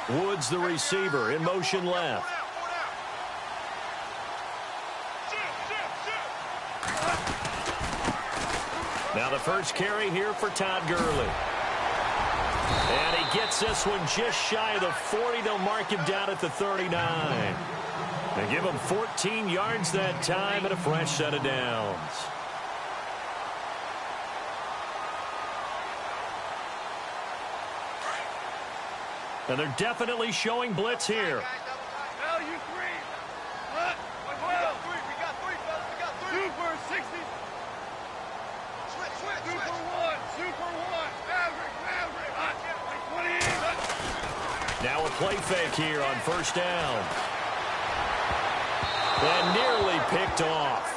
Woods, the receiver, in motion left. Now the first carry here for Todd Gurley. And he gets this one just shy of the 40. They'll mark him down at the 39. They give him 14 yards that time and a fresh set of downs. And they're definitely showing blitz here. Now a play fake here on first down. And nearly picked off.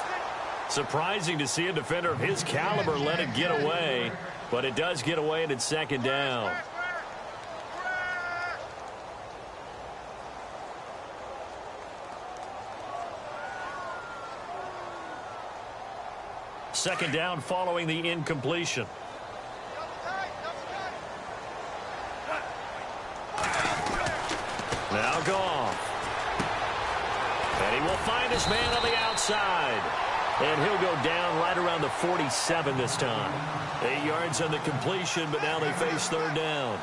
Surprising to see a defender of his caliber let it get away, but it does get away and it's second down. Second down following the incompletion. Now Goff. And he will find his man on the outside. And he'll go down right around the 47 this time. 8 yards on the completion, but now they face third down.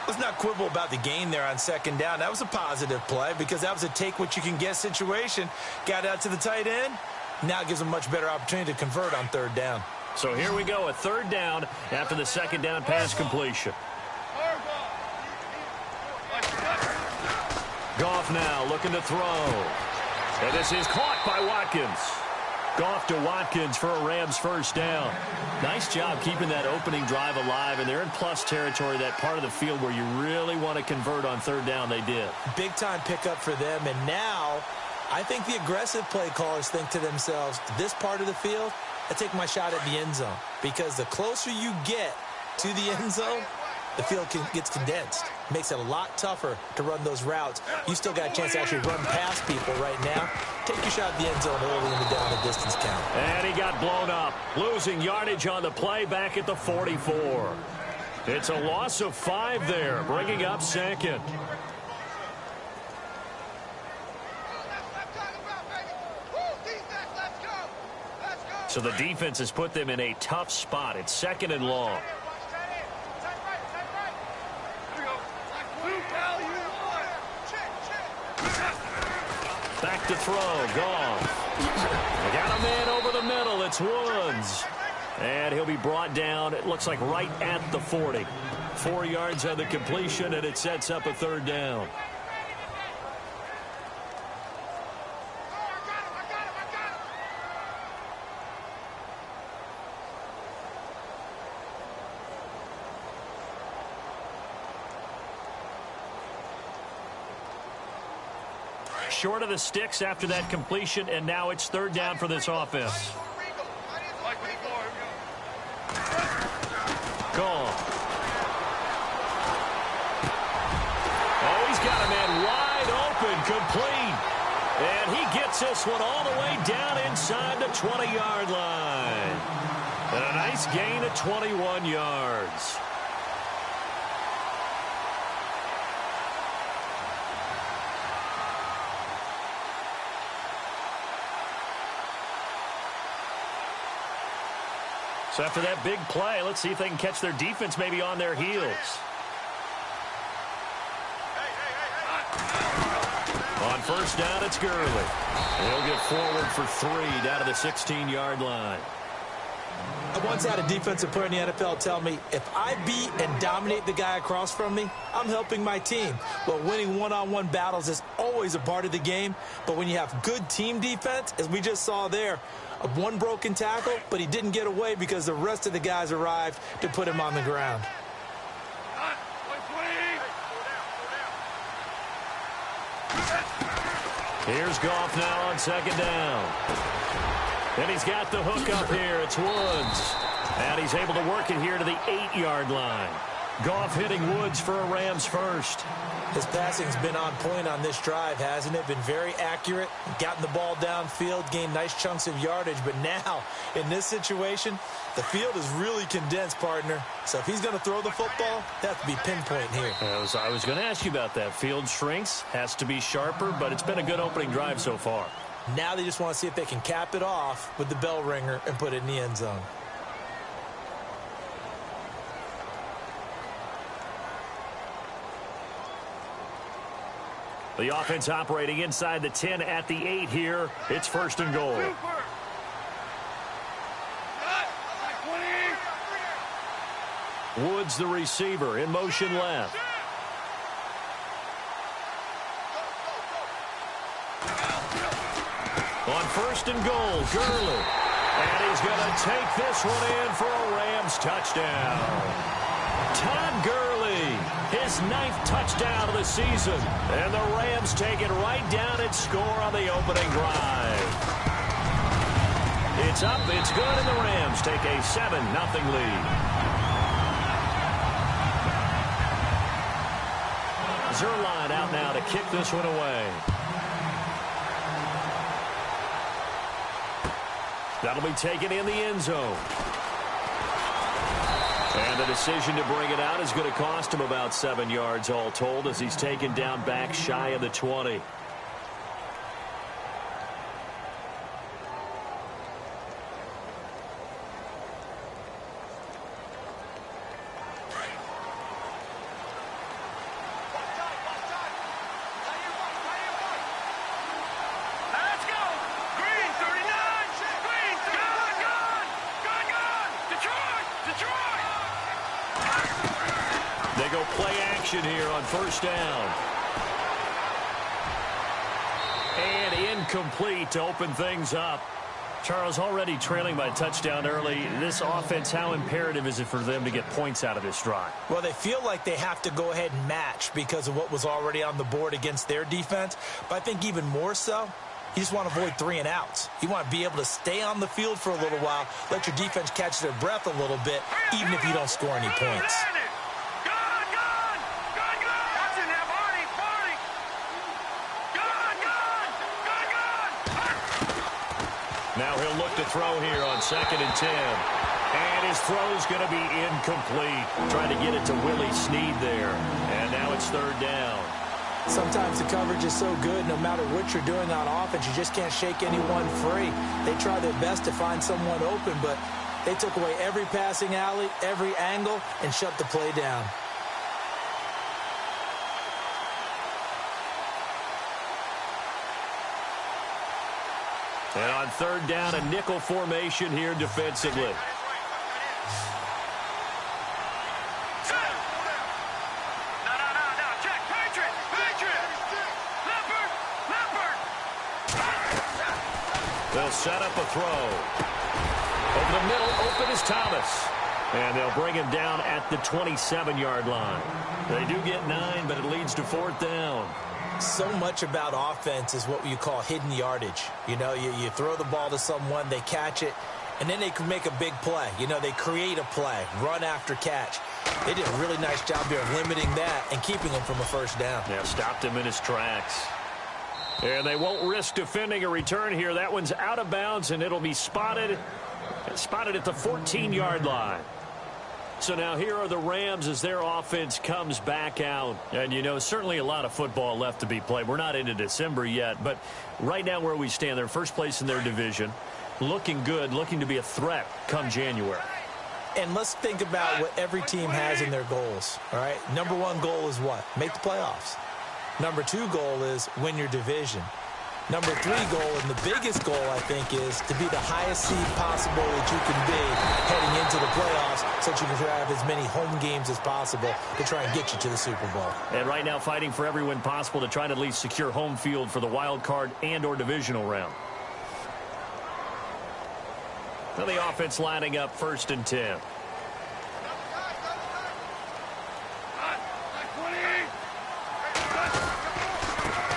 Let's not quibble about the gain there on second down. That was a positive play because that was a take-what-you-can-get situation. Got out to the tight end. Now it gives them a much better opportunity to convert on third down. So here we go, a third down after the second down pass completion. Goff now looking to throw. And this is caught by Watkins. Goff to Watkins for a Rams first down. Nice job keeping that opening drive alive, and they're in plus territory, that part of the field where you really want to convert on third down. They did. Big-time pickup for them, and now I think the aggressive play callers think to themselves, this part of the field, I take my shot at the end zone. Because the closer you get to the end zone, the field gets condensed. Makes it a lot tougher to run those routes. You still got a chance to actually run past people right now. Take your shot at the end zone early in the down the distance count. And he got blown up. Losing yardage on the play back at the 44. It's a loss of 5 there, bringing up second. So the defense has put them in a tough spot. It's second and long. Back to throw. Goff. They got a man over the middle. It's Woods. And he'll be brought down, it looks like right at the 40. 4 yards on the completion, and it sets up a third down. Short of the sticks after that completion, and now it's third down for this offense. Goff. Oh, he's got a man wide open, complete. And he gets this one all the way down inside the 20-yard line. And a nice gain of 21 yards. So after that big play, let's see if they can catch their defense maybe on their heels. On first down, it's Gurley. He'll get forward for 3 down to the 16-yard line. I once had a defensive player in the NFL tell me, if I beat and dominate the guy across from me, I'm helping my team. Well, winning one-on-one battles is always a part of the game, but when you have good team defense, as we just saw there, one broken tackle, but he didn't get away because the rest of the guys arrived to put him on the ground. Here's Goff now on second down. And he's got the hook up here. It's Woods. And he's able to work it here to the 8-yard line. Goff hitting Woods for a Rams first. His passing's been on point on this drive, hasn't it? Been very accurate, gotten the ball downfield, gained nice chunks of yardage. But now, in this situation, the field is really condensed, partner. So if he's going to throw the football, that has to be pinpoint here. I was going to ask you about that. Field shrinks, has to be sharper, but it's been a good opening drive so far. Now they just want to see if they can cap it off with the bell ringer and put it in the end zone. The offense operating inside the 10 at the 8 here. It's first and goal. Woods, the receiver, in motion left. On first and goal, Gurley. And he's going to take this one in for a Rams touchdown. Todd Gurley, his 9th touchdown of the season. And the Rams take it right down and score on the opening drive. It's up, it's good, and the Rams take a 7-0 lead. Zerline out now to kick this one away. That'll be taken in the end zone. And the decision to bring it out is going to cost him about 7 yards all told as he's taken down back shy of the 20. They go play action here on first down. And incomplete to open things up. Charles, already trailing by a touchdown early. This offense, how imperative is it for them to get points out of this drive? Well, they feel like they have to go ahead and match because of what was already on the board against their defense. But I think even more so, you just want to avoid 3 and outs. You want to be able to stay on the field for a little while, let your defense catch their breath a little bit, even if you don't score any points. Now he'll look to throw here on 2nd and 10. And his throw's going to be incomplete. Trying to get it to Willie Snead there. And now it's 3rd down. Sometimes the coverage is so good, no matter what you're doing on offense, you just can't shake anyone free. They try their best to find someone open, but they took away every passing alley, every angle, and shut the play down. And on 3rd down, a nickel formation here defensively. They'll set up a throw. Over the middle, open is Thomas. And they'll bring him down at the 27-yard line. They do get 9, but it leads to 4th down. So much about offense is what you call hidden yardage. You know, you throw the ball to someone, they catch it, and then they can make a big play. You know, they create a play, run after catch. They did a really nice job here of limiting that and keeping him from a first down. Yeah, stopped him in his tracks. And they won't risk defending a return here. That one's out of bounds, and it'll be spotted at the 14-yard line. So now here are the Rams as their offense comes back out. And, you know, certainly a lot of football left to be played. We're not into December yet, but right now where we stand, they're first place in their division. Looking good, looking to be a threat come January. And let's think about what every team has in their goals, all right? Number 1 goal is what? Make the playoffs. Number 2 goal is win your division. Number 3 goal, and the biggest goal, I think, is to be the highest seed possible that you can be heading into the playoffs so that you can have as many home games as possible to try and get you to the Super Bowl. And right now fighting for every win possible to try to at least secure home field for the wild card and or divisional round. Now the offense lining up 1st and 10.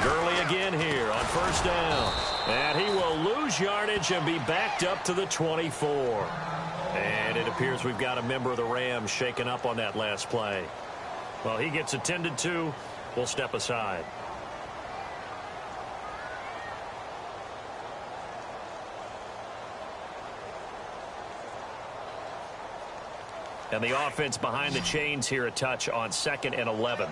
Gurley again here on first down. And he will lose yardage and be backed up to the 24. And it appears we've got a member of the Rams shaken up on that last play. Well, he gets attended to. We'll step aside. And the offense behind the chains here a touch on 2nd and 11.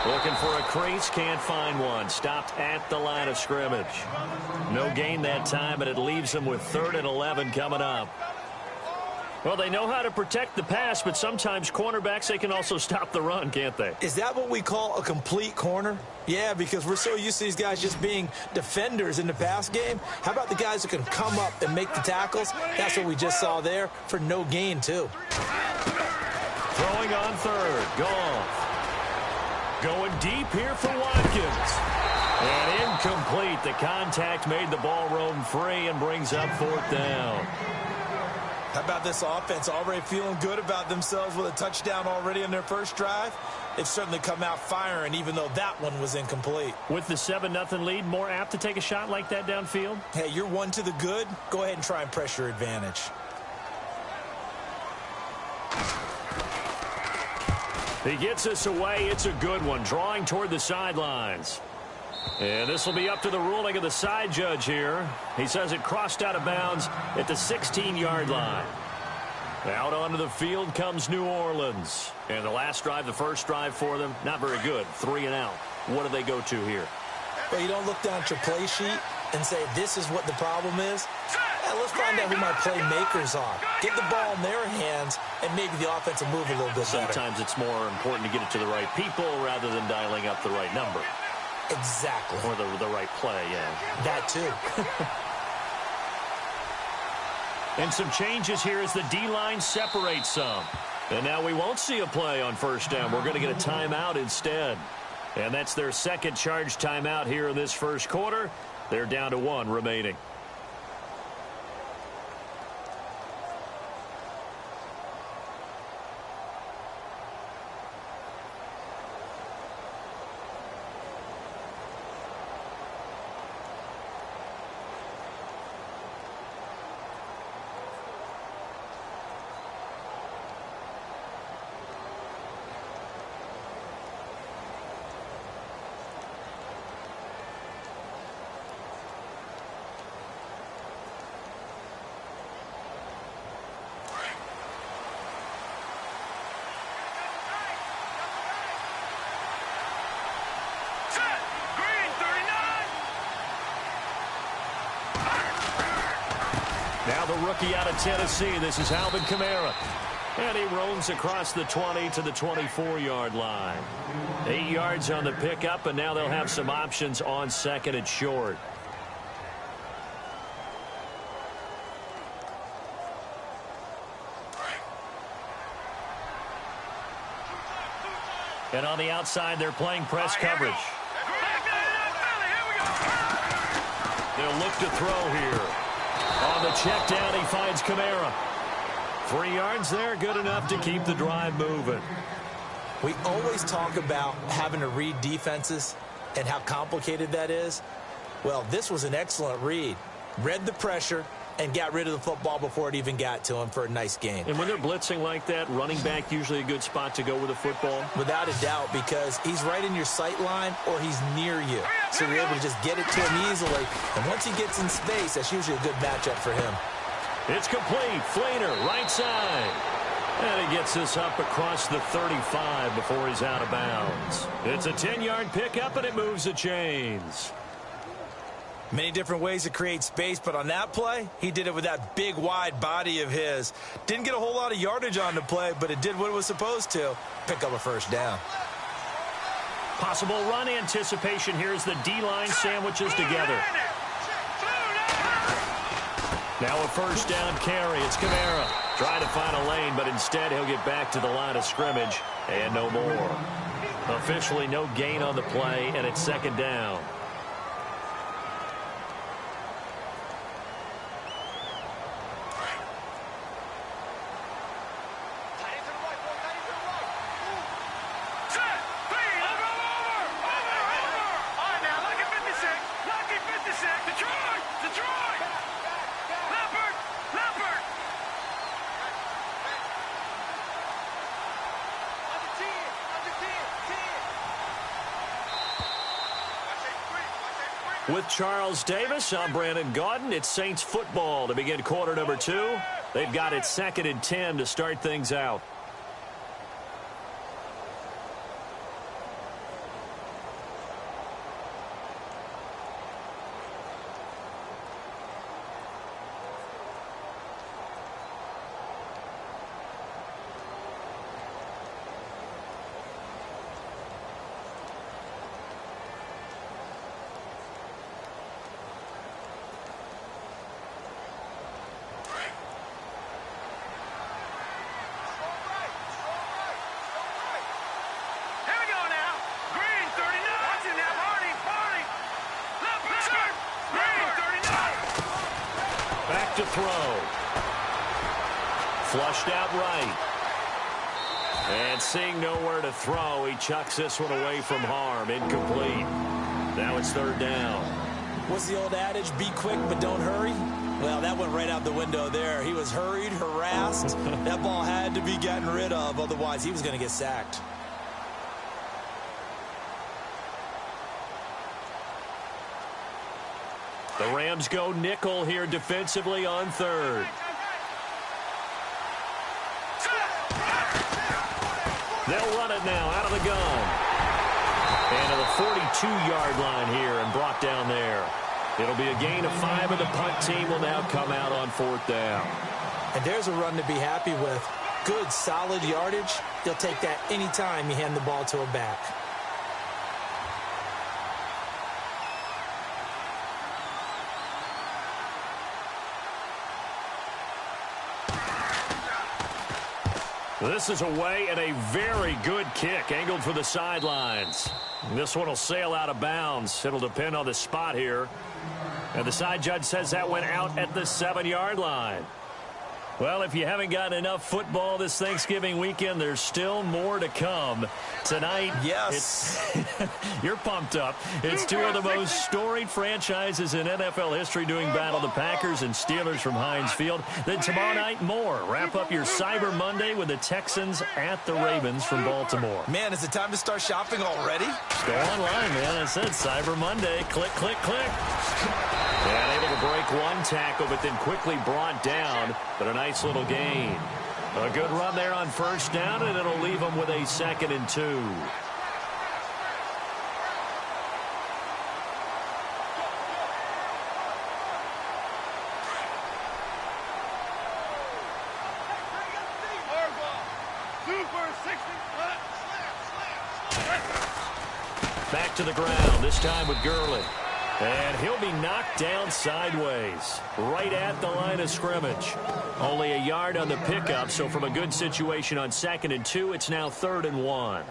Looking for a crease, can't find one. Stopped at the line of scrimmage. No gain that time, and it leaves them with 3rd and 11 coming up. Well, they know how to protect the pass, but sometimes cornerbacks, they can also stop the run, can't they? Is that what we call a complete corner? Yeah, because we're so used to these guys just being defenders in the pass game. How about the guys who can come up and make the tackles? That's what we just saw there for no gain, too. Throwing on 3rd. Goff. Going deep here for Watkins. And incomplete. The contact made the ball roam free and brings up 4th down. How about this offense already feeling good about themselves with a touchdown already in their first drive? They've certainly come out firing, even though that one was incomplete. With the 7-0 lead, more apt to take a shot like that downfield? Hey, you're one to the good. Go ahead and try and press your advantage. He gets us away. It's a good one. Drawing toward the sidelines. And this will be up to the ruling of the side judge here. He says it crossed out of bounds at the 16-yard line. Out onto the field comes New Orleans. And the last drive, the first drive for them, not very good. 3 and out. What do they go to here? Well, you don't look down at your play sheet and say, this is what the problem is. Let's find out who my playmakers are. Get the ball in their hands, and maybe the offense will move a little bit better. Sometimes it's more important to get it to the right people rather than dialing up the right number. Exactly. Or the right play, yeah. That too. And some changes here as the D-line separates some. And now we won't see a play on 1st down. We're going to get a timeout instead. And that's their second charge timeout here in this first quarter. They're down to 1 remaining. Now the rookie out of Tennessee. This is Alvin Kamara. And he roams across the 20 to the 24-yard line. 8 yards on the pickup, and now they'll have some options on 2nd and short. And on the outside, they're playing press coverage. They'll look to throw here. On the check down, he finds Kamara. 3 yards there, good enough to keep the drive moving. We always talk about having to read defenses and how complicated that is. Well, this was an excellent read. Read the pressure and got rid of the football before it even got to him for a nice gain. And when they're blitzing like that, running back usually a good spot to go with a football? Without a doubt, because he's right in your sight line or he's near you. So you're able to just get it to him easily. And once he gets in space, that's usually a good matchup for him. It's complete. Fleener, right side. And he gets this up across the 35 before he's out of bounds. It's a 10-yard pickup, and it moves the chains. Many different ways to create space, but on that play, he did it with that big, wide body of his. Didn't get a whole lot of yardage on the play, but it did what it was supposed to. Pick up a first down. Possible run anticipation here as the D-line sandwiches together. Now a first down carry. It's Kamara. Trying to find a lane, but instead he'll get back to the line of scrimmage and no more. Officially no gain on the play, and it's 2nd down. With Charles Davis, I'm Brandon Gaudin. It's Saints football to begin quarter number 2. They've got it 2nd and 10 to start things out. To throw. Flushed out right. And seeing nowhere to throw, he chucks this one away from harm. Incomplete. Now it's 3rd down. What's the old adage? Be quick, but don't hurry. Well, that went right out the window there. He was hurried, harassed. That ball had to be gotten rid of. Otherwise, he was going to get sacked. The Rams go nickel here defensively on 3rd. They'll run it now out of the gun. And to the 42-yard line here and brought down there. It'll be a gain of 5, and the punt team will now come out on 4th down. And there's a run to be happy with. Good, solid yardage. You'll take that anytime you hand the ball to a back. This is away and a very good kick angled for the sidelines. This one will sail out of bounds. It'll depend on the spot here. And the side judge says that went out at the 7-yard line. Well, if you haven't gotten enough football this Thanksgiving weekend, there's still more to come. Tonight, yes, you're pumped up. It's 2 of the most storied franchises in NFL history doing battle, the Packers and Steelers from Heinz Field. Then tomorrow night, more. Wrap up your Cyber Monday with the Texans at the Ravens from Baltimore. Man, is it time to start shopping already? Just go online, man. I said Cyber Monday. Click, click, click. And able to break one tackle, but then quickly brought down. But a nice little gain. A good run there on 1st down, and it'll leave them with a 2nd and 2. Back to the ground, this time with Gurley. And he'll be knocked down sideways, right at the line of scrimmage. Only a yard on the pickup, so from a good situation on 2nd and 2, it's now 3rd and 1.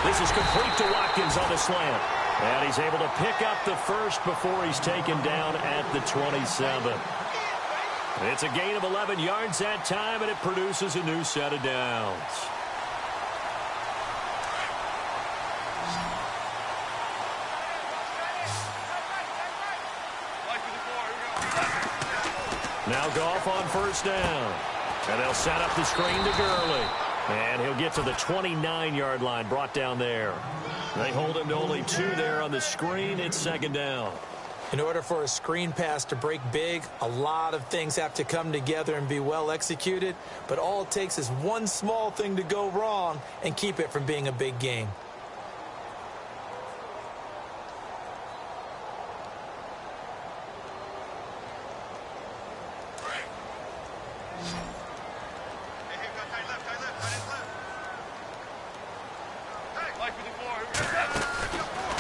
This is complete to Watkins on the slant. And he's able to pick up the first before he's taken down at the 27. It's a gain of 11 yards that time, and it produces a new set of downs. Now Goff on 1st down. And they'll set up the screen to Gurley. And he'll get to the 29-yard line, brought down there. They hold him to only 2 there on the screen. It's 2nd down. In order for a screen pass to break big, a lot of things have to come together and be well executed. But all it takes is one small thing to go wrong and keep it from being a big game.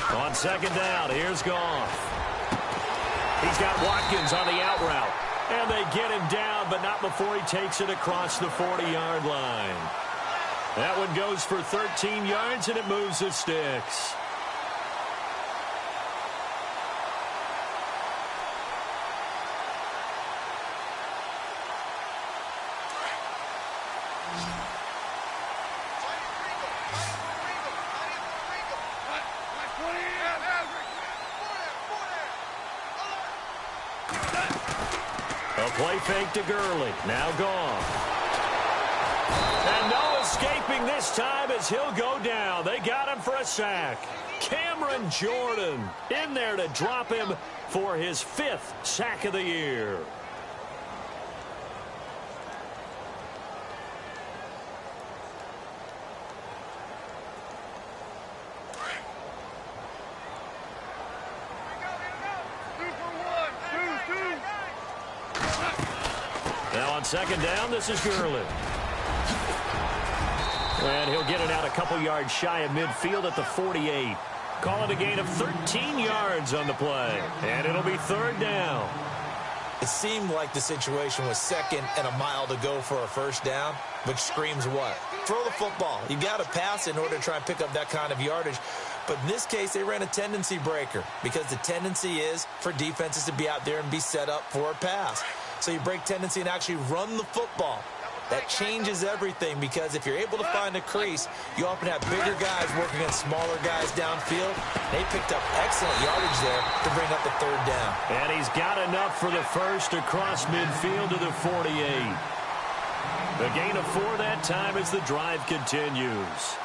On 2nd down, here's Goff. He's got Watkins on the out route. And they get him down, but not before he takes it across the 40-yard line. That one goes for 13 yards, and it moves the sticks. Play fake to Gurley. Now gone. And no escaping this time as he'll go down. They got him for a sack. Cameron Jordan in there to drop him for his 5th sack of the year. Now on second down, this is Gurley. And he'll get it out a couple yards shy of midfield at the 48. Call it a gain of 13 yards on the play. And it'll be 3rd down. It seemed like the situation was 2nd and a mile to go for a 1st down, which screams what? Throw the football. You got to pass in order to try and pick up that kind of yardage. But in this case, they ran a tendency breaker because the tendency is for defenses to be out there and be set up for a pass. So you break tendency and actually run the football. That changes everything because if you're able to find a crease, you often have bigger guys working against smaller guys downfield. They picked up excellent yardage there to bring up the 3rd down. And he's got enough for the 1st across midfield to the 48. The gain of 4 that time as the drive continues.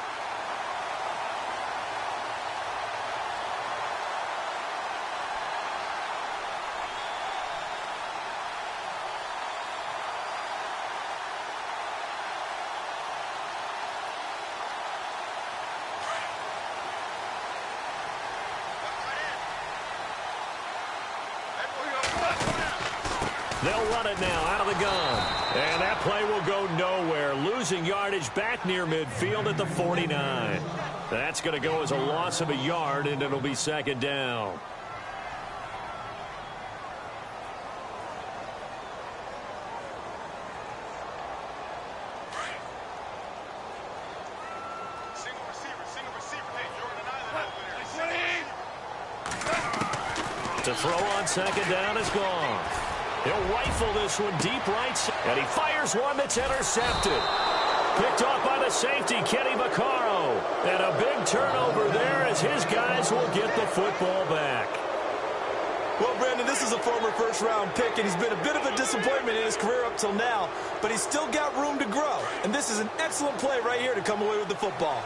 They'll run it now out of the gun. And that play will go nowhere. Losing yardage back near midfield at the 49. That's going to go as a loss of a yard, and it'll be 2nd down. To throw on 2nd down is gone. He'll rifle this one deep right side. And he fires one that's intercepted. Picked off by the safety, Kenny Vaccaro. And a big turnover there as his guys will get the football back. Well, Brandon, this is a former first-round pick, and he's been a bit of a disappointment in his career up till now. But he's still got room to grow. And this is an excellent play right here to come away with the football.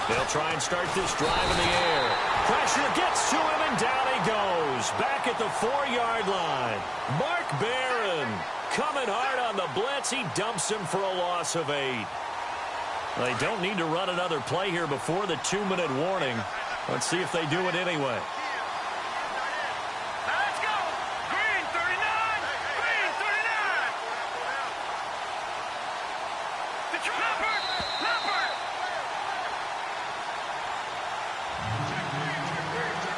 They'll try and start this drive in the air. Pressure gets to him, and down he goes. Back at the 4-yard line. Mark Barron coming hard on the blitz. He dumps him for a loss of 8. They don't need to run another play here before the 2-minute warning. Let's see if they do it anyway. Let's go. Green 39. Green 39. Leopard.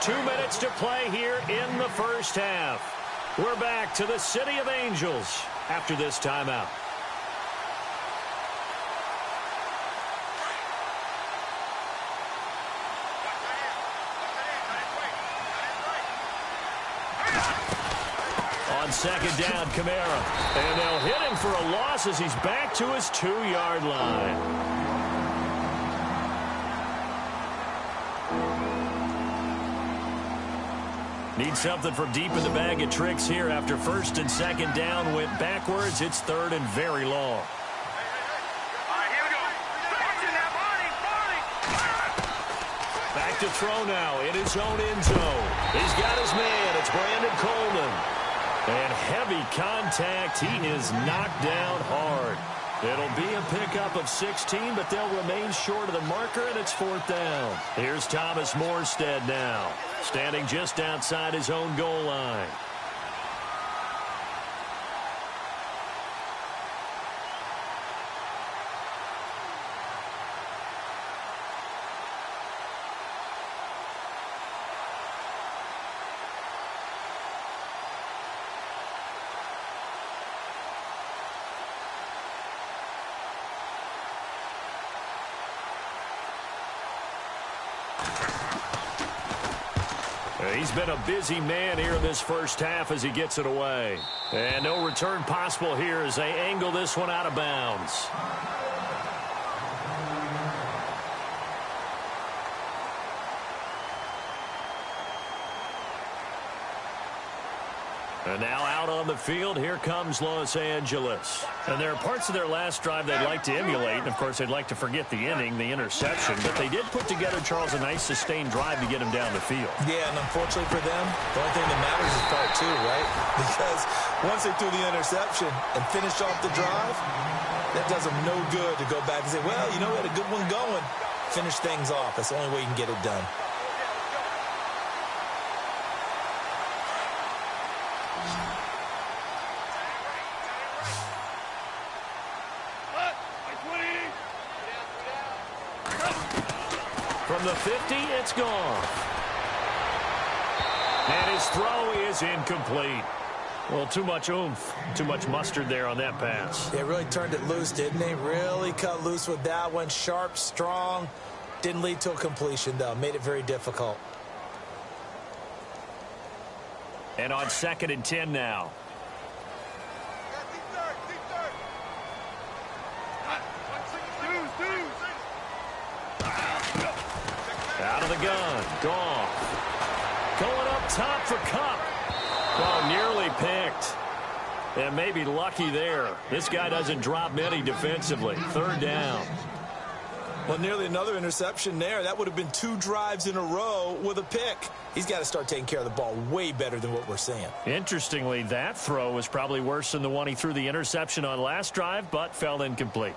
2 minutes to play here in the first half. We're back to the City of Angels after this timeout. On 2nd down, Kamara. And they'll hit him for a loss as he's back to his 2-yard line. Need something from deep in the bag of tricks here after 1st and 2nd down went backwards. It's 3rd and very long. All right, here we go. Watching that body. Back to throw now in his own end zone. He's got his man. It's Brandon Coleman. And heavy contact. He is knocked down hard. It'll be a pickup of 16, but they'll remain short of the marker, and it's 4th down. Here's Thomas Morstead now, standing just outside his own goal line. He's been a busy man here in this first half as he gets it away. And no return possible here as they angle this one out of bounds. And now out on the field, here comes Los Angeles. And there are parts of their last drive they'd like to emulate. And, of course, they'd like to forget the inning, the interception. But they did put together, Charles, a nice sustained drive to get him down the field. Yeah, and unfortunately for them, the only thing that matters is part two, right? Because once they threw the interception and finished off the drive, that does them no good to go back and say, well, you know, we had a good one going. Finish things off. That's the only way you can get it done. From the 50, it's gone. And his throw is incomplete. Well, too much oomph, too much mustard there on that pass. They really turned it loose, didn't they? Really cut loose with that one. Sharp, strong. Didn't lead to a completion, though. Made it very difficult. And on 2nd and 10 now. Out of the gun. Goff. Going up top for Kupp. Oh, nearly picked. And maybe lucky there. This guy doesn't drop many defensively. 3rd down. Well, nearly another interception there. That would have been 2 drives in a row with a pick. He's got to start taking care of the ball way better than what we're seeing. Interestingly, that throw was probably worse than the one he threw the interception on last drive, but fell incomplete.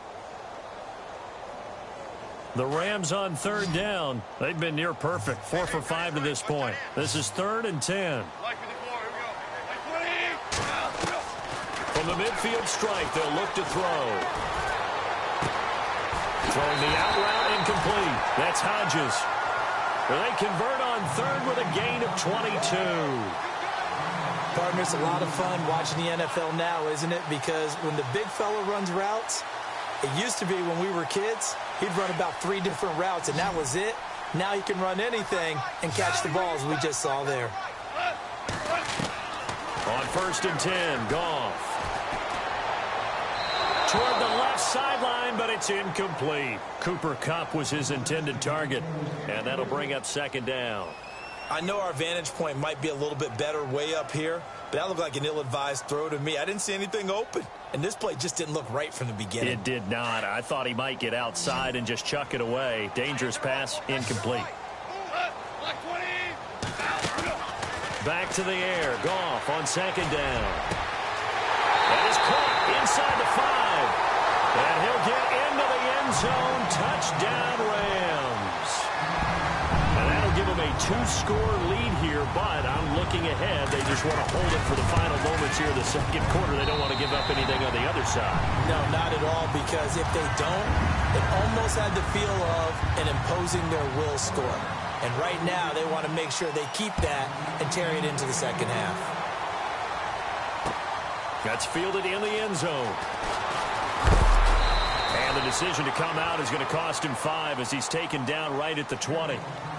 The Rams on 3rd down. They've been near perfect. 4 for 5 to this point. This is 3rd and 10. From the midfield strike, they'll look to throw. Throwing the out route incomplete. That's Hodges. They convert on 3rd with a gain of 22. Partner, it's a lot of fun watching the NFL now, isn't it? Because when the big fella runs routes, it used to be when we were kids, he'd run about 3 different routes, and that was it. Now he can run anything and catch the balls we just saw there. On 1st and 10, Goff. Toward the left sideline, but it's incomplete. Cooper Kupp was his intended target, and that'll bring up 2nd down. I know our vantage point might be a little bit better way up here, but that looked like an ill-advised throw to me. I didn't see anything open, and this play just didn't look right from the beginning. It did not. I thought he might get outside and just chuck it away. Dangerous pass, incomplete. Back to the air. Goff on 2nd down. That is caught inside the 5. And he'll get into the end zone. Touchdown, Rams. And that'll give them a 2-score lead here, but I'm looking ahead. They just want to hold it for the final moments here in the 2nd quarter. They don't want to give up anything on the other side. No, not at all, because if they don't, it almost had the feel of an imposing their will score. And right now, they want to make sure they keep that and carry it into the 2nd half. That's fielded in the end zone. And the decision to come out is going to cost him 5 as he's taken down right at the 20.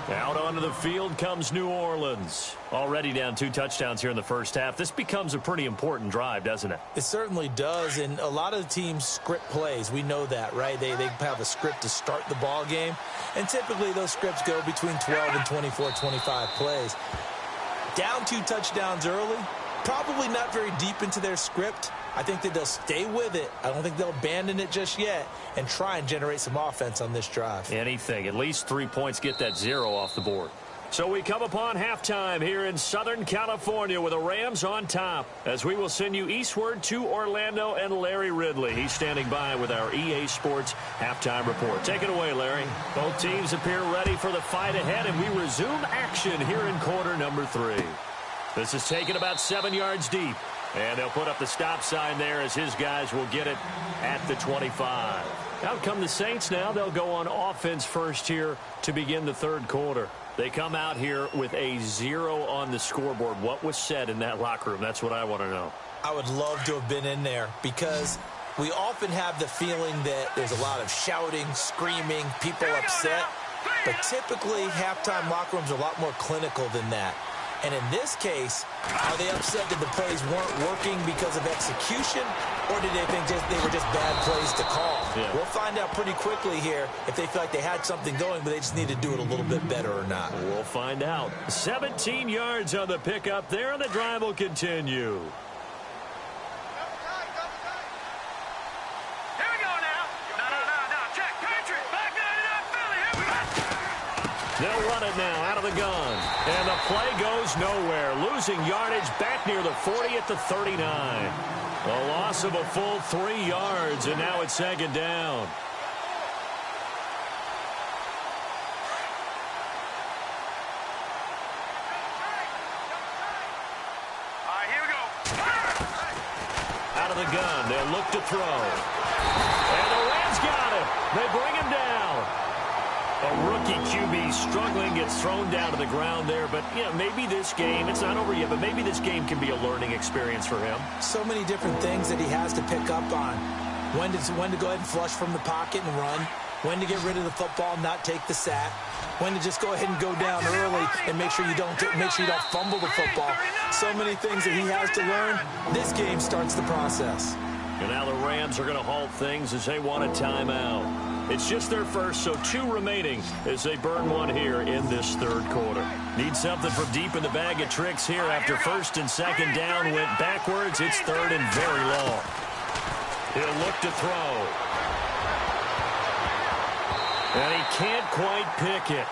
Out onto the field comes New Orleans. Already down 2 touchdowns here in the first half. This becomes a pretty important drive, doesn't it? It certainly does, and a lot of the teams script plays. We know that, right? They have a script to start the ball game, and typically those scripts go between 12 and 24, 25 plays. Down 2 touchdowns early, probably not very deep into their script. I think that they'll stay with it. I don't think they'll abandon it just yet and try and generate some offense on this drive. Anything. At least 3 points, get that 0 off the board. So we come upon halftime here in Southern California with the Rams on top as we will send you eastward to Orlando and Larry Ridley. He's standing by with our EA Sports halftime report. Take it away, Larry. Both teams appear ready for the fight ahead, and we resume action here in quarter number 3. This is taken about 7 yards deep. And they'll put up the stop sign there as his guys will get it at the 25. Out come the Saints now. They'll go on offense first here to begin the 3rd quarter. They come out here with a 0 on the scoreboard. What was said in that locker room? That's what I want to know. I would love to have been in there because we often have the feeling that there's a lot of shouting, screaming, people upset. But typically, halftime locker rooms are a lot more clinical than that. And in this case, are they upset that the plays weren't working because of execution, or did they think they were just bad plays to call? Yeah. We'll find out pretty quickly here if they feel like they had something going, but they just need to do it a little bit better or not. We'll find out. 17 yards on the pickup there, and the drive will continue. They'll run it now out of the gun. And the play goes nowhere. Losing yardage back near the 40 at the 39. A loss of a full 3 yards, and now it's second down. Here we go. Out of the gun. They'll look to throw. And the Rams got him. They bring him down. A rookie QB struggling, gets thrown down to the ground there. But, yeah, maybe this game, it's not over yet, but maybe this game can be a learning experience for him. So many different things that he has to pick up on. When to go ahead and flush from the pocket and run. When to get rid of the football, not take the sack. When to just go ahead and go down early and make sure you don't fumble the football. So many things that he has to learn. This game starts the process. And now the Rams are going to halt things as they want a timeout. It's just their first, so 2 remaining as they burn one here in this third quarter. Need something from deep in the bag of tricks here after first and second down went backwards. It's third and very long. He'll look to throw. And he can't quite pick it.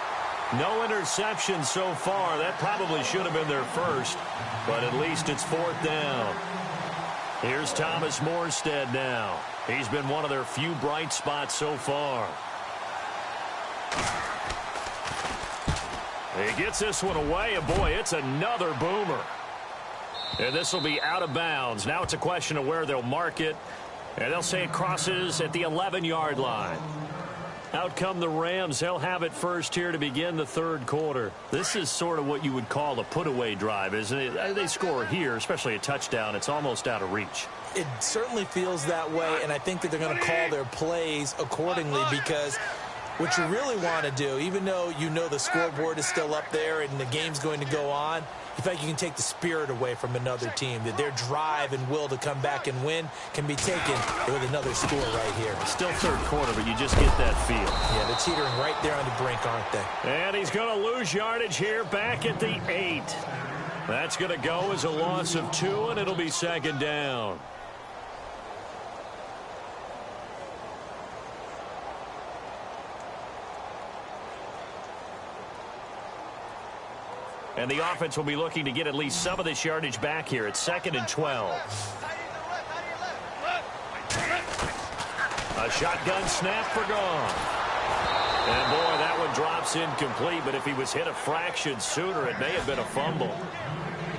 No interception so far. That probably should have been their first, but at least it's fourth down. Here's Thomas Morstead now. He's been one of their few bright spots so far. He gets this one away, and boy, it's another boomer. And this will be out of bounds. Now it's a question of where they'll mark it, and they'll say it crosses at the 11-yard line. Out come the Rams. They'll have it first here to begin the third quarter. This is sort of what you would call a put-away drive, isn't it? They score here, especially a touchdown. It's almost out of reach. It certainly feels that way, and I think that they're going to call their plays accordingly, because what you really want to do, even though you know the scoreboard is still up there and the game's going to go on, you feel like you can take the spirit away from another team, that their drive and will to come back and win can be taken with another score right here. Still third quarter, but you just get that feel. Yeah, they're teetering right there on the brink, aren't they? And he's going to lose yardage here back at the 8. That's going to go as a loss of 2, and it'll be second down. And the offense will be looking to get at least some of this yardage back here. It's 2nd and 12. A shotgun snap for gone. And, boy, that one drops incomplete. But if he was hit a fraction sooner, it may have been a fumble.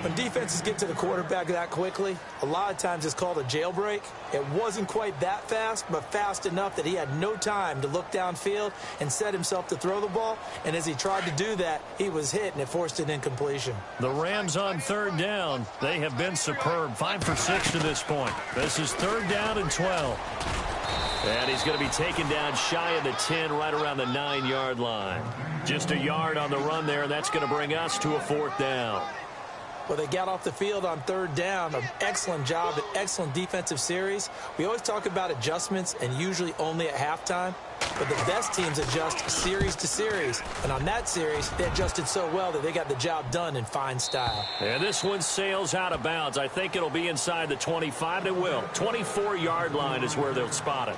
When defenses get to the quarterback that quickly, a lot of times it's called a jailbreak. It wasn't quite that fast, but fast enough that he had no time to look downfield and set himself to throw the ball. And as he tried to do that, he was hit, and it forced an incompletion. The Rams on third down. They have been superb. 5 for 6 to this point. This is 3rd down and 12. And he's going to be taken down shy of the 10, right around the 9-yard line. Just a yard on the run there, and that's going to bring us to a 4th down. Well, they got off the field on 3rd down. An excellent job, an excellent defensive series. We always talk about adjustments, and usually only at halftime. But the best teams adjust series to series. And on that series, they adjusted so well that they got the job done in fine style. And this one sails out of bounds. I think it'll be inside the 25. It will. 24-yard line is where they'll spot it.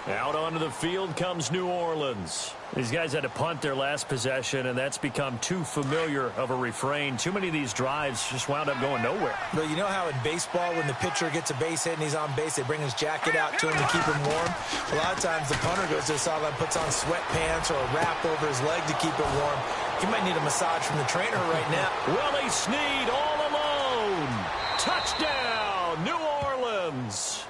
Out onto the field comes New Orleans. These guys had to punt their last possession, and that's become too familiar of a refrain. Too many of these drives just wound up going nowhere. But you know how in baseball, when the pitcher gets a base hit and he's on base, they bring his jacket out to him to keep him warm? A lot of times the punter goes to the sideline, puts on sweatpants or a wrap over his leg to keep it warm. He might need a massage from the trainer right now. Willie Snead all alone. Touchdown, New Orleans.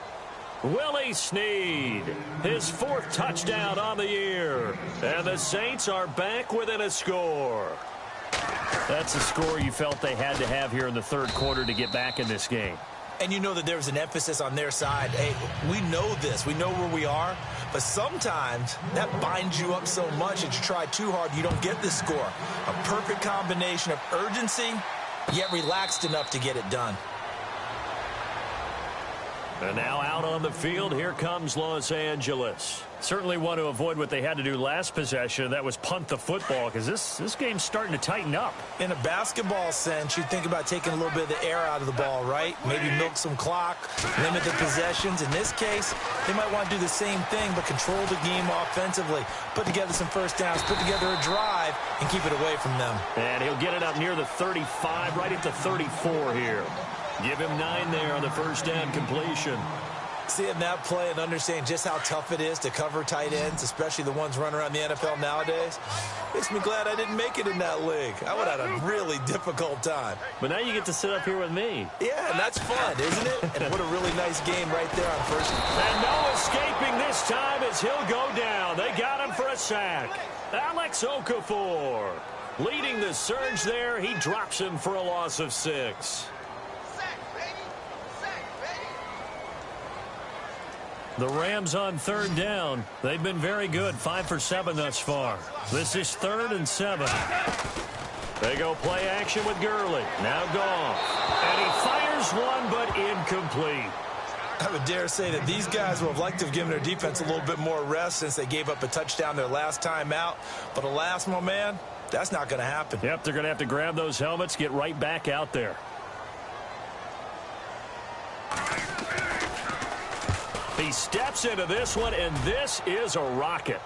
Willie Snead, his 4th touchdown on the year. And the Saints are back within a score. That's a score you felt they had to have here in the third quarter to get back in this game. And you know that there's an emphasis on their side. Hey, we know this. We know where we are. But sometimes that binds you up so much that you try too hard, you don't get the score. A perfect combination of urgency, yet relaxed enough to get it done. And now out on the field, here comes Los Angeles. Certainly want to avoid what they had to do last possession. That was punt the football, because this game's starting to tighten up. In a basketball sense, you think about taking a little bit of the air out of the ball, right? Maybe milk some clock, limit the possessions. In this case, they might want to do the same thing, but control the game offensively. Put together some first downs, put together a drive, and keep it away from them. And he'll get it up near the 35, right at the 34 here. Give him 9 there on the first down completion. Seeing that play and understanding just how tough it is to cover tight ends, especially the ones running around the NFL nowadays, makes me glad I didn't make it in that league. I would have had a really difficult time. But now you get to sit up here with me. Yeah, and that's fun, isn't it? And what a really nice game right there on first. And no escaping this time as he'll go down. They got him for a sack. Alex Okafor leading the surge there. He drops him for a loss of 6. The Rams on third down. They've been very good, 5 for 7 thus far. This is 3rd and 7. They go play action with Gurley. Now Goff. And he fires one, but incomplete. I would dare say that these guys would have liked to have given their defense a little bit more rest since they gave up a touchdown their last time out. But alas, my man, that's not going to happen. Yep, they're going to have to grab those helmets, get right back out there. He steps into this one, and this is a rocket.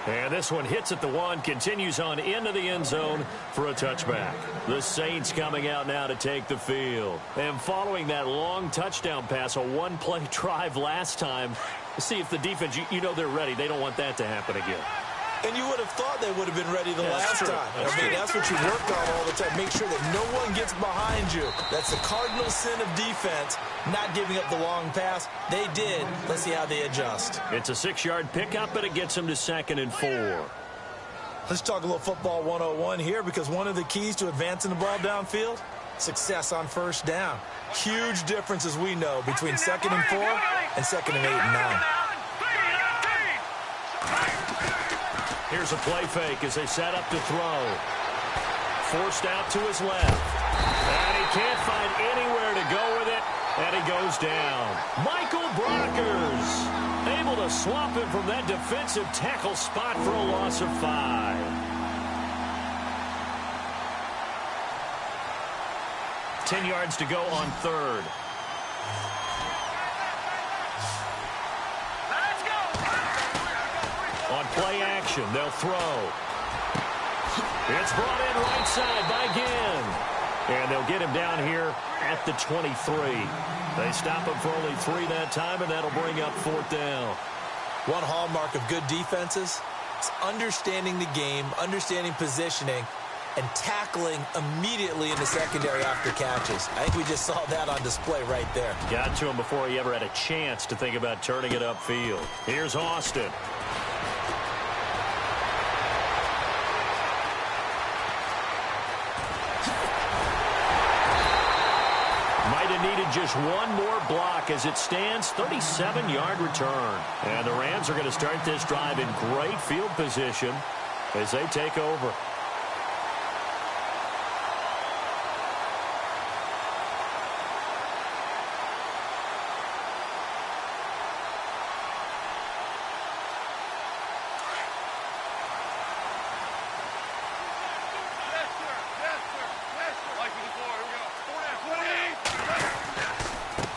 And this one hits at the 1, continues on into the end zone for a touchback. The Saints coming out now to take the field. And following that long touchdown pass, a one-play drive last time, see if the defense, you know they're ready. They don't want that to happen again. And you would have thought they would have been ready the last time. That's what you work on all the time. Make sure that no one gets behind you. That's the cardinal sin of defense, not giving up the long pass. They did. Let's see how they adjust. It's a 6-yard pickup, but it gets them to 2nd and 4. Let's talk a little football 101 here, because one of the keys to advancing the ball downfield, success on first down. Huge difference, as we know, between 2nd and 4 and 2nd and 8 and 9. Here's a play fake as they set up to throw. Forced out to his left. And he can't find anywhere to go with it. And he goes down. Michael Brockers able to swap him from that defensive tackle spot for a loss of 5. Ten yards to go on 3rd. On play action, they'll throw. It's brought in right side by Ginn. And they'll get him down here at the 23. They stop him for only 3 that time, and that'll bring up 4th down. One hallmark of good defenses is understanding the game, understanding positioning, and tackling immediately in the secondary after catches. I think we just saw that on display right there. Got to him before he ever had a chance to think about turning it upfield. Here's Austin. Needed just one more block as it stands, 37-yard return. And the Rams are going to start this drive in great field position as they take over.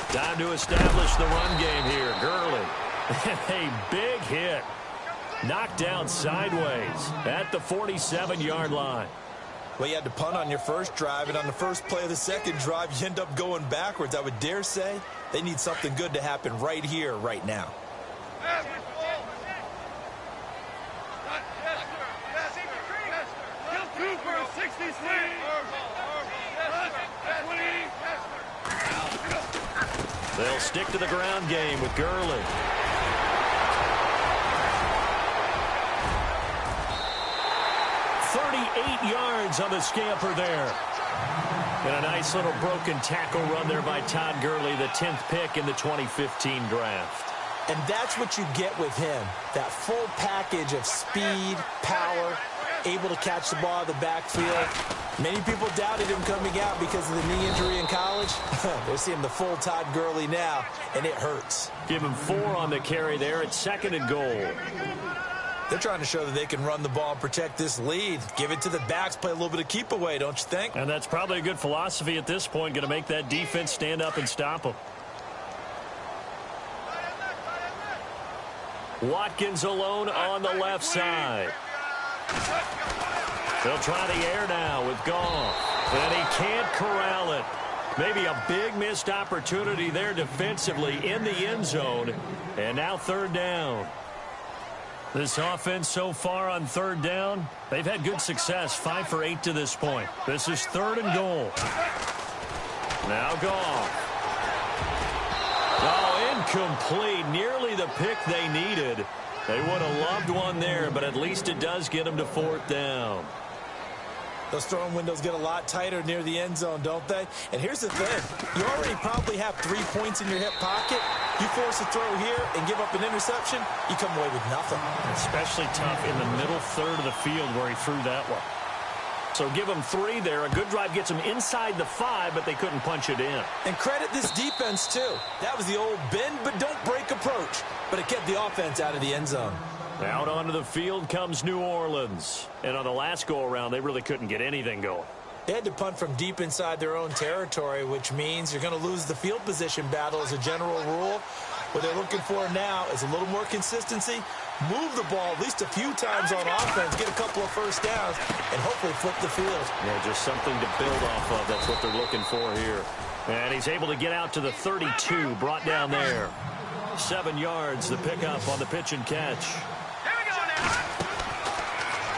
Time to establish the run game here. Gurley. A big hit. Knocked down sideways at the 47-yard line. Well, you had to punt on your first drive, and on the first play of the second drive, you end up going backwards. I would dare say they need something good to happen right here, right now. They'll stick to the ground game with Gurley. "38 yards on the scamper there. And a nice little broken tackle run there by Todd Gurley, the 10th pick in the 2015 draft. And that's what you get with him, that full package of speed, power, able to catch the ball in the backfield. Many people doubted him coming out because of the knee injury in college. They're seeing the full Todd Gurley now, and it hurts. Give him 4 on the carry there. It's 2nd and goal. They're trying to show that they can run the ball and protect this lead. Give it to the backs, play a little bit of keep away, don't you think? And that's probably a good philosophy at this point, going to make that defense stand up and stop them. Watkins alone on the left side. They'll try the air now with Goff. And he can't corral it. Maybe a big missed opportunity there defensively in the end zone. And now 3rd down. This offense so far on 3rd down, they've had good success, 5 for 8 to this point. This is 3rd and goal. Now Goff. Oh, incomplete. Nearly the pick they needed. They would have loved one there, but at least it does get them to 4th down. Those throwing windows get a lot tighter near the end zone, don't they? And here's the thing. You already probably have 3 points in your hip pocket. You force a throw here and give up an interception, you come away with nothing. Especially tough in the middle third of the field where he threw that one. So give them 3 there. A good drive gets them inside the 5, but they couldn't punch it in. And credit this defense, too. That was the old bend but don't break approach. But it kept the offense out of the end zone. Out onto the field comes New Orleans. And on the last go-around, they really couldn't get anything going. They had to punt from deep inside their own territory, which means you're going to lose the field position battle as a general rule. What they're looking for now is a little more consistency, move the ball at least a few times on offense, get a couple of first downs, and hopefully flip the field. Yeah, just something to build off of. That's what they're looking for here. And he's able to get out to the 32, brought down there. 7 yards, the pickup on the pitch and catch.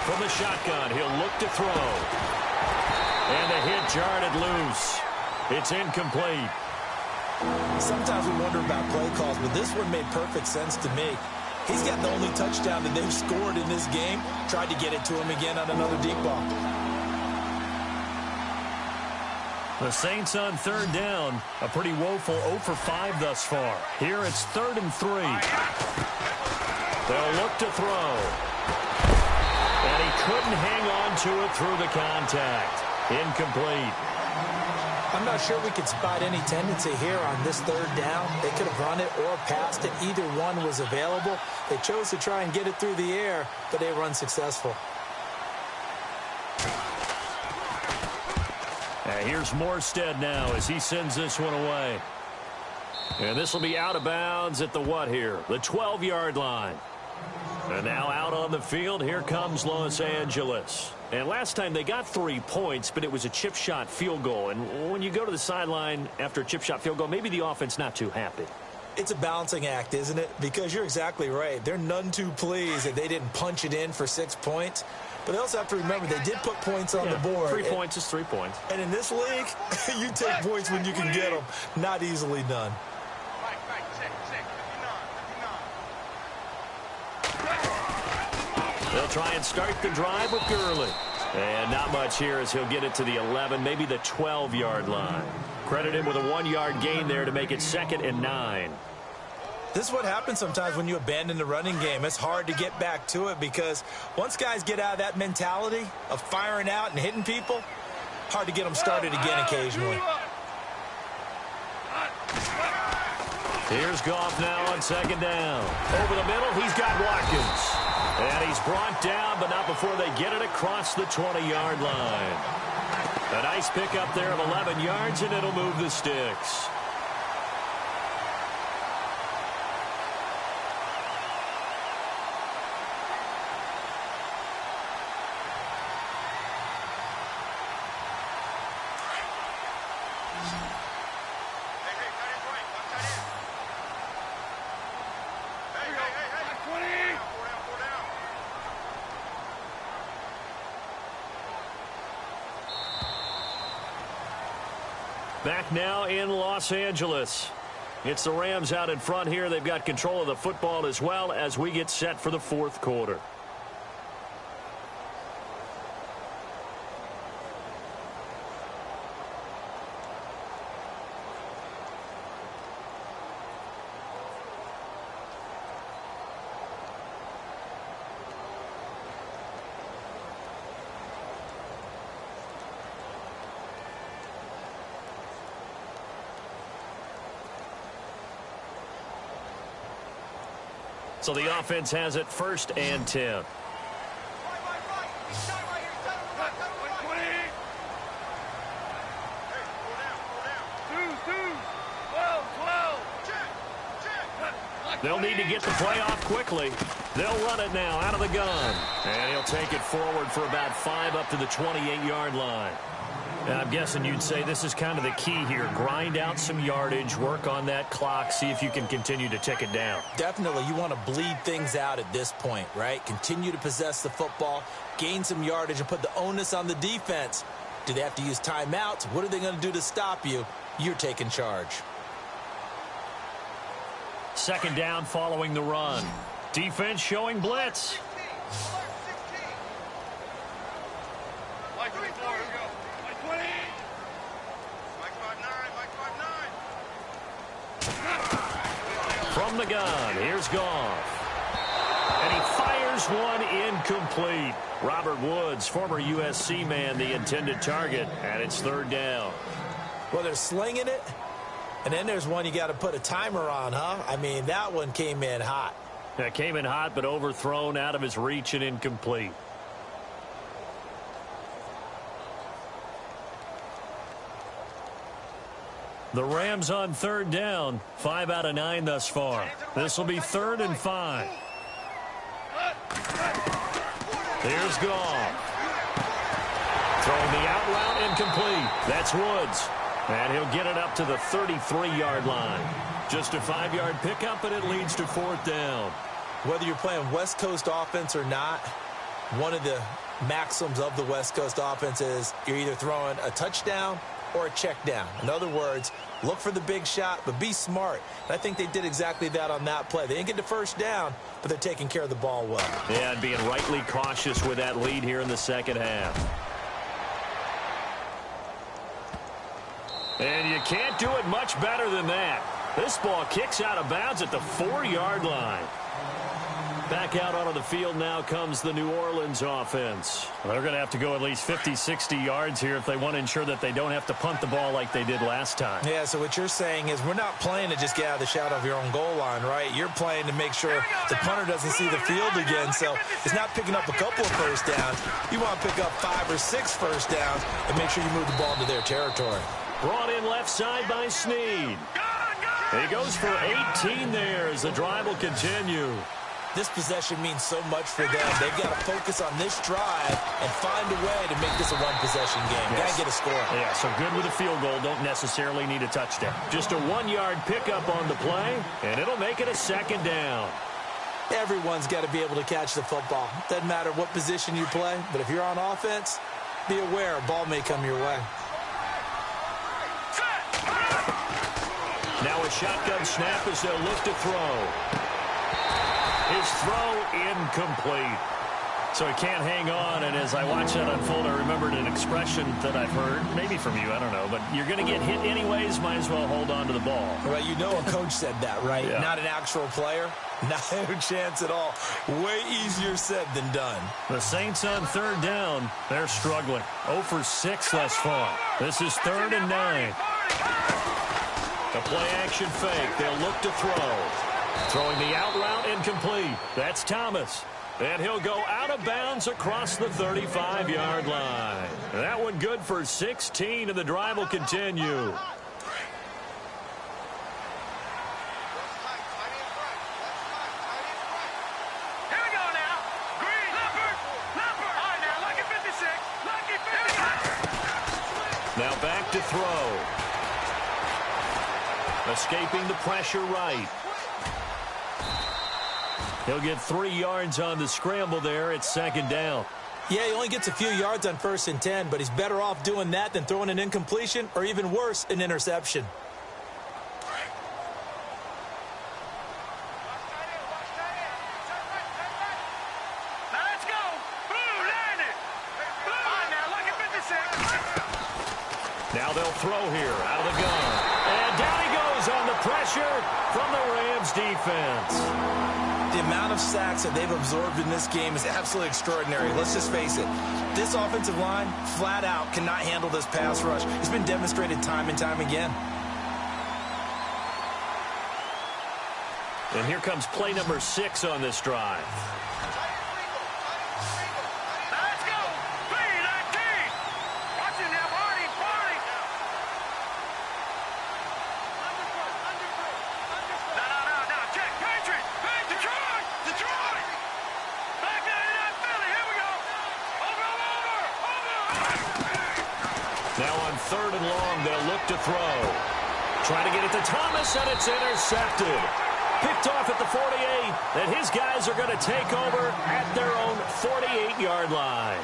From the shotgun, he'll look to throw. And the hit jarred it loose. It's incomplete. Sometimes we wonder about play calls, but this one made perfect sense to me. He's got the only touchdown that they've scored in this game. Tried to get it to him again on another deep ball. The Saints on 3rd down. A pretty woeful 0 for 5 thus far. Here it's 3rd and 3. They'll look to throw. And he couldn't hang on to it through the contact. Incomplete. I'm not sure we could spot any tendency here on this 3rd down. They could have run it or passed it. Either one was available. They chose to try and get it through the air, but they were unsuccessful. Here's Morstead now as he sends this one away. And this will be out of bounds at the what here? The 12-yard line. And now out on the field, here comes Los Angeles. And last time they got 3 points, but it was a chip shot field goal. And when you go to the sideline after a chip shot field goal, maybe the offense not too happy. It's a balancing act, isn't it? Because you're exactly right. They're none too pleased that they didn't punch it in for 6 points. But they also have to remember they did put points on the board. 3 points is 3 points. And in this league, you take points when you can get them. Not easily done. They'll try and start the drive with Gurley. And not much here as he'll get it to the 11, maybe the 12-yard line. Credit him with a 1-yard gain there to make it 2nd and 9. This is what happens sometimes when you abandon the running game. It's hard to get back to it because once guys get out of that mentality of firing out and hitting people, hard to get them started again occasionally. Here's Goff now on 2nd down. Over the middle, he's got Watkins. And he's brought down, but not before they get it across the 20-yard line. A nice pickup there of 11 yards, and it'll move the sticks. Back now in Los Angeles. It's the Rams out in front here. They've got control of the football as well as we get set for the 4th quarter. So the offense has it 1st and 10. They'll need to get the play off quickly. They'll run it now out of the gun. And he'll take it forward for about 5 up to the 28-yard line. And I'm guessing you'd say this is kind of the key here. Grind out some yardage, work on that clock, see if you can continue to tick it down. Definitely. You want to bleed things out at this point, right? Continue to possess the football, gain some yardage, and put the onus on the defense. Do they have to use timeouts? What are they going to do to stop you? You're taking charge. 2nd down following the run. Defense showing blitz. Mike 24, here we go. Mike 20. Mike 5'9", Mike 5'9". From the gun, here's Goff. And he fires one incomplete. Robert Woods, former USC man, the intended target, and it's 3rd down. Well, they're slinging it, and then there's one you got to put a timer on, huh? I mean, that one came in hot. That came in hot, but overthrown, out of his reach and incomplete. The Rams on 3rd down, 5 out of 9 thus far. This will be 3rd and 5. Here's Goff. Throwing the out route incomplete. That's Woods. And he'll get it up to the 33-yard line. Just a 5-yard pickup, and it leads to 4th down. Whether you're playing West Coast offense or not, one of the maxims of the West Coast offense is you're either throwing a touchdown or a check down. In other words, look for the big shot, but be smart. And I think they did exactly that on that play. They didn't get the 1st down, but they're taking care of the ball well. Yeah, and being rightly cautious with that lead here in the 2nd half. And you can't do it much better than that. This ball kicks out of bounds at the 4-yard line. Back out onto the field now comes the New Orleans offense. They're going to have to go at least 50, 60 yards here if they want to ensure that they don't have to punt the ball like they did last time. Yeah, so what you're saying is we're not playing to just get out of the shadow of your own goal line, right? You're playing to make sure the punter doesn't see the field again. So it's not picking up a couple of 1st downs. You want to pick up 5 or 6 1st downs and make sure you move the ball into their territory. Brought in left side by Snead. He goes for 18 there as the drive will continue. This possession means so much for them. They've got to focus on this drive and find a way to make this a one-possession game. Got to get a score. Yeah, so good with a field goal. Don't necessarily need a touchdown. Just a 1-yard pickup on the play, and it'll make it a 2nd down. Everyone's got to be able to catch the football. Doesn't matter what position you play, but if you're on offense, be aware a ball may come your way. Now a shotgun snap as they'll look to throw. His throw incomplete. So he can't hang on, and as I watch that unfold, I remembered an expression that I've heard, maybe from you, I don't know, but you're going to get hit anyways, might as well hold on to the ball. Well, you know a coach said that, right? Yeah. Not an actual player. Not a chance at all. Way easier said than done. The Saints on 3rd down, they're struggling. 0 for 6 thus far. This is 3rd and 9. The play-action fake. They'll look to throw. Throwing the out route incomplete. That's Thomas. And he'll go out of bounds across the 35-yard line. That one good for 16, and the drive will continue. Now back to throw. Escaping the pressure right. He'll get 3 yards on the scramble there. It's 2nd down. Yeah, he only gets a few yards on 1st and 10, but he's better off doing that than throwing an incompletion or even worse, an interception. Now they'll throw here out of the gun. And down he goes on the pressure from the Rams defense. The amount of sacks that they've absorbed in this game is absolutely extraordinary. Let's just face it. This offensive line, flat out, cannot handle this pass rush. It's been demonstrated time and time again. And here comes play number 6 on this drive. Let's go. Feed that key. Watch it now, Barney. Barney. No. Check. Patriot. Detroit. Detroit. Back in Philly. Here we go. Over. Now on 3rd and long, they'll look to throw. Trying to get it to Thomas, and it's intercepted. Picked off at the 48, and his guys are going to take over at their own 48-yard line.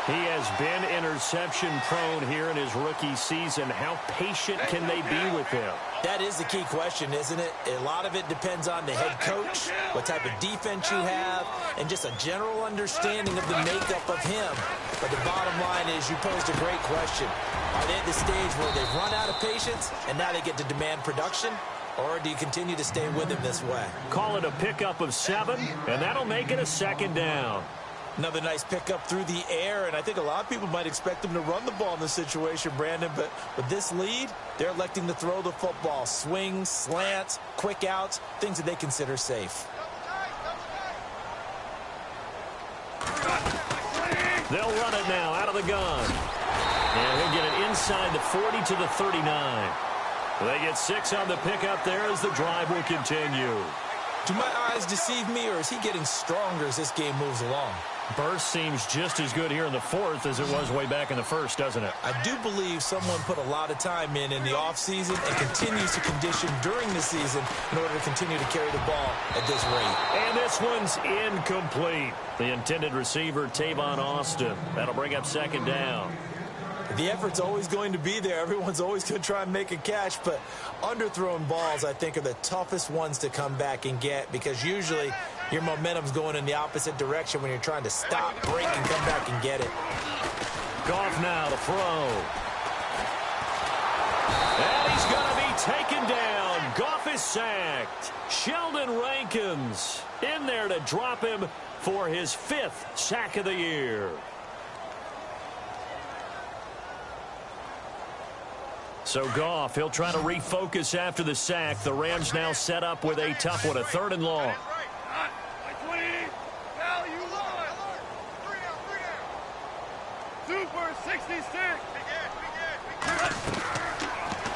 He has been interception-prone here in his rookie season. How patient can they be with him? That is the key question, isn't it? A lot of it depends on the head coach, what type of defense you have, and just a general understanding of the makeup of him. But the bottom line is you posed a great question. Are they at the stage where they've run out of patience and now they get to demand production? Or do you continue to stay with him this way? Call it a pickup of 7, and that'll make it a 2nd down. Another nice pickup through the air, and I think a lot of people might expect them to run the ball in this situation, Brandon, but with this lead, they're electing to throw the football. Swings, slants, quick outs, things that they consider safe. They'll run it now out of the gun. And he'll get it inside the 40 to the 39. They get 6 on the pickup there as the drive will continue. Do my eyes deceive me, or is he getting stronger as this game moves along? Burst seems just as good here in the 4th as it was way back in the 1st, doesn't it? I do believe someone put a lot of time in the offseason and continues to condition during the season in order to continue to carry the ball at this rate. And this one's incomplete. The intended receiver, Tavon Austin. That'll bring up 2nd down. The effort's always going to be there. Everyone's always going to try and make a catch, but underthrown balls, I think, are the toughest ones to come back and get because usually your momentum's going in the opposite direction when you're trying to stop, break, and come back and get it. Goff now to throw. And he's going to be taken down. Goff is sacked. Sheldon Rankins in there to drop him for his 5th sack of the year. So Goff, he'll try to refocus after the sack. The Rams now set up with a tough one, a 3rd and long. Super 66.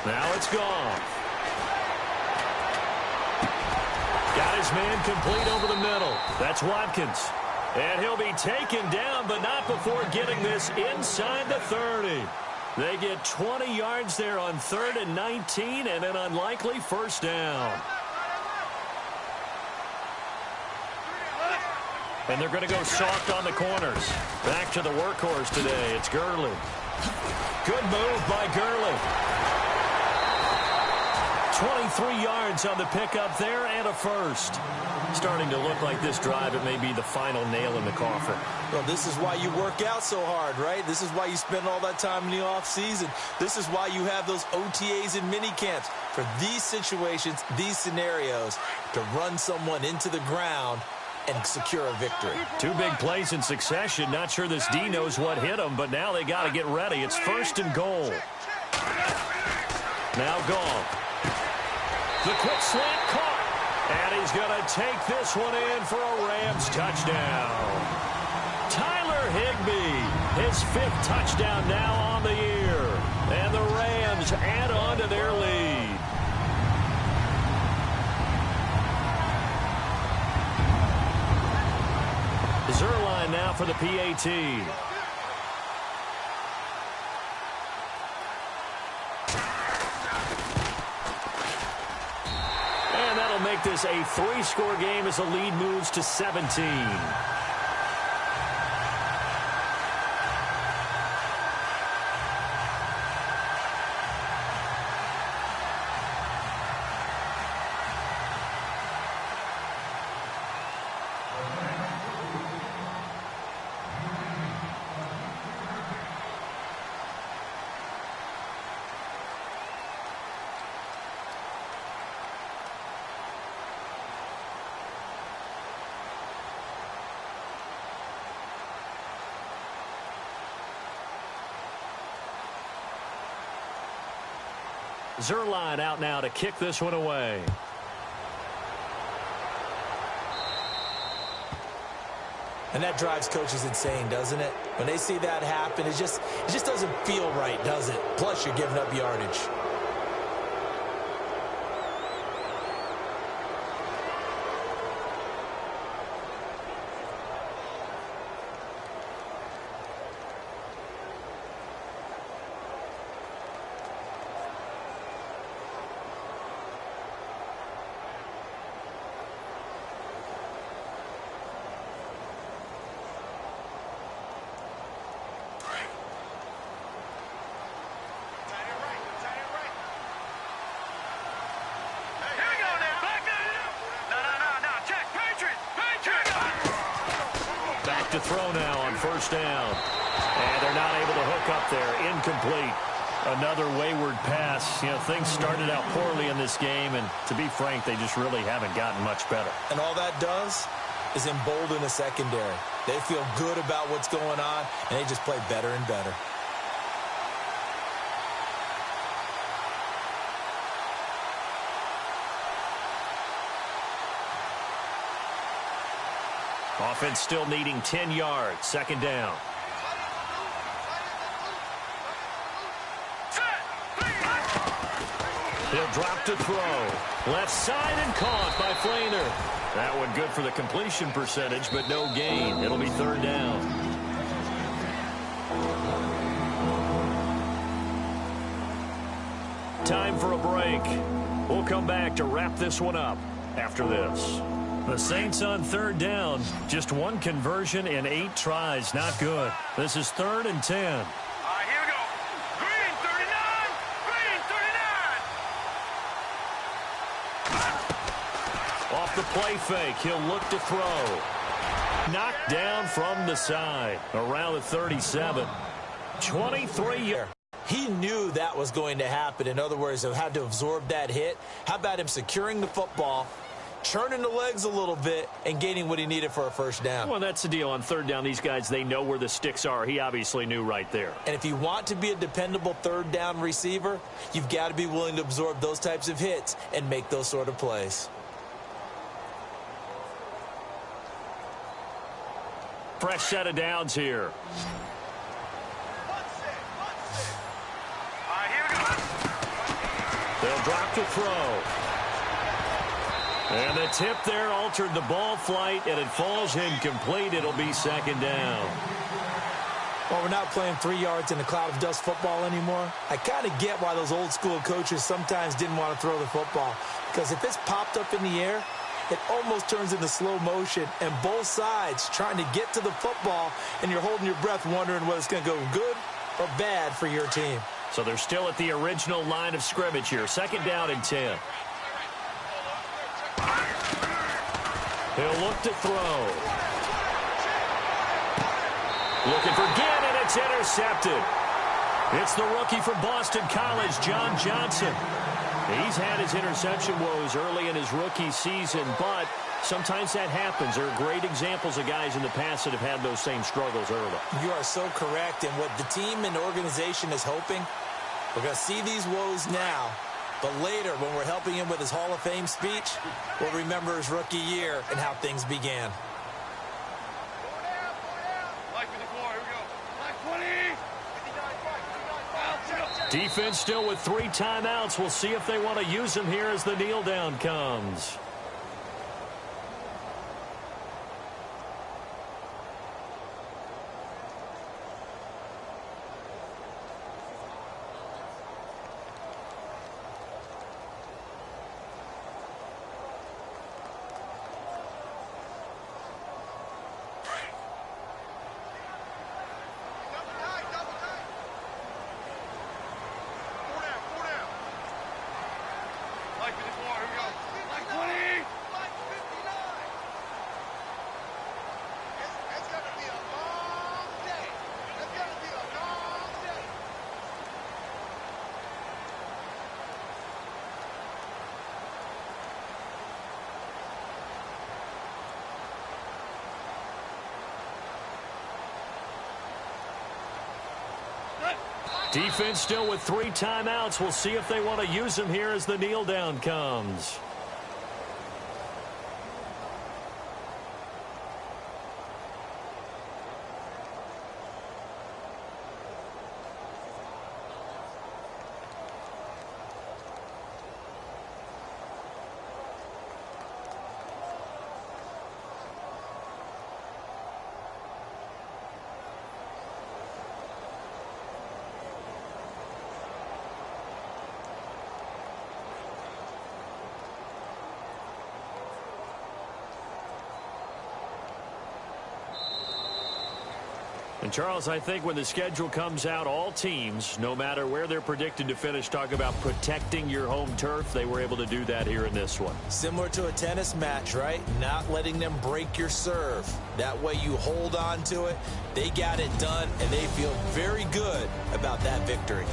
Now it's Goff. Got his man complete over the middle. That's Watkins. And he'll be taken down, but not before getting this inside the 30. They get 20 yards there on 3rd and 19 and an unlikely 1st down. And they're going to go soft on the corners. Back to the workhorse today. It's Gurley. Good move by Gurley. 23 yards on the pickup there and a 1st. Starting to look like this drive, it may be the final nail in the coffin. Well, this is why you work out so hard, right? This is why you spend all that time in the offseason. This is why you have those OTAs and mini camps. For these situations, these scenarios, to run someone into the ground and secure a victory. 2 big plays in succession. Not sure this D knows what hit him, but now they got to get ready. It's 1st and goal. Now Goff. The quick slant caught. And he's going to take this one in for a Rams touchdown. Tyler Higbee, his 5th touchdown now on the year. And the Rams add on to their lead. Zerline now for the PAT. And that'll make this a 3-score game as the lead moves to 17. Zerline out now to kick this one away. And that drives coaches insane, doesn't it? When they see that happen, it just doesn't feel right, does it? Plus, you're giving up yardage. To throw now on first down. And they're not able to hook up there. Incomplete. Another wayward pass. You know, things started out poorly in this game, and to be frank, they just really haven't gotten much better. And all that does is embolden the secondary. They feel good about what's going on, and they just play better and better. Offense still needing 10 yards. Second down. He'll drop to throw. Left side and caught by Flainer. That one good for the completion percentage, but no gain. It'll be third down. Time for a break. We'll come back to wrap this one up after this. The Saints on third down. Just one conversion in 8 tries. Not good. This is 3rd and 10. All right, here we go. Green 39. Green 39. Off the play fake. He'll look to throw. Knocked down from the side. Around the 37. 23 yards. He knew that was going to happen. In other words, he had to absorb that hit. How about him securing the football, churning the legs a little bit, and gaining what he needed for a first down? Well, that's the deal. On third down, these guys, they know where the sticks are. He obviously knew right there. And if you want to be a dependable third down receiver, you've got to be willing to absorb those types of hits and make those sort of plays. Fresh set of downs here. All right, here we go. They'll drop to throw. And the tip there altered the ball flight, and it falls incomplete. It'll be second down. Well, we're not playing 3 yards in a cloud of dust football anymore. I kind of get why those old school coaches sometimes didn't want to throw the football. Because if it's popped up in the air, it almost turns into slow motion, and both sides trying to get to the football, and you're holding your breath wondering whether it's going to go good or bad for your team. So they're still at the original line of scrimmage here. Second down and 10. He'll look to throw. Looking for Ginn, and it's intercepted. It's the rookie from Boston College, John Johnson. He's had his interception woes early in his rookie season, but sometimes that happens. There are great examples of guys in the past that have had those same struggles early. You are so correct, and what the team and organization is hoping, we're going to see these woes now, but later when we're helping him with his Hall of Fame speech, we'll remember his rookie year and how things began. Defense still with 3 timeouts. We'll see if they want to use them here as the kneel down comes. Defense still with 3 timeouts. We'll see if they want to use them here as the kneel down comes. And, Charles, I think when the schedule comes out, all teams, no matter where they're predicted to finish, talk about protecting your home turf. They were able to do that here in this one. Similar to a tennis match, right? Not letting them break your serve. That way you hold on to it. They got it done, and they feel very good about that victory.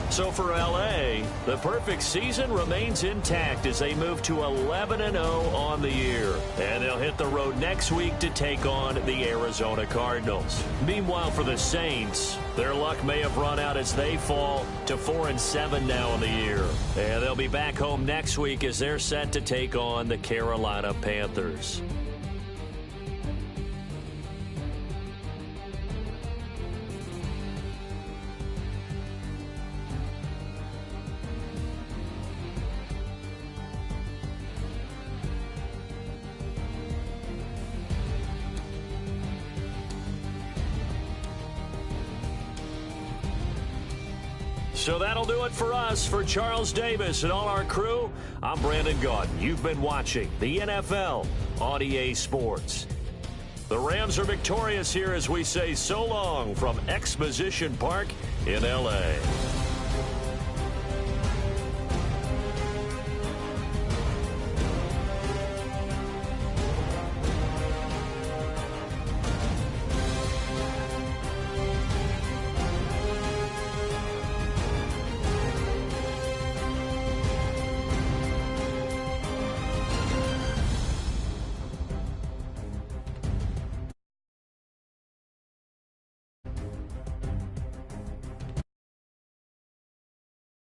So for L.A., the perfect season remains intact as they move to 11-0 on the year. And they'll hit the road next week to take on the Arizona Cardinals. Meanwhile, for the Saints, their luck may have run out as they fall to 4-7 now in the year. And they'll be back home next week as they're set to take on the Carolina Panthers. So that'll do it for us. For Charles Davis and all our crew, I'm Brandon Gaudin. You've been watching the NFL on EA Sports. The Rams are victorious here as we say so long from Exposition Park in L.A.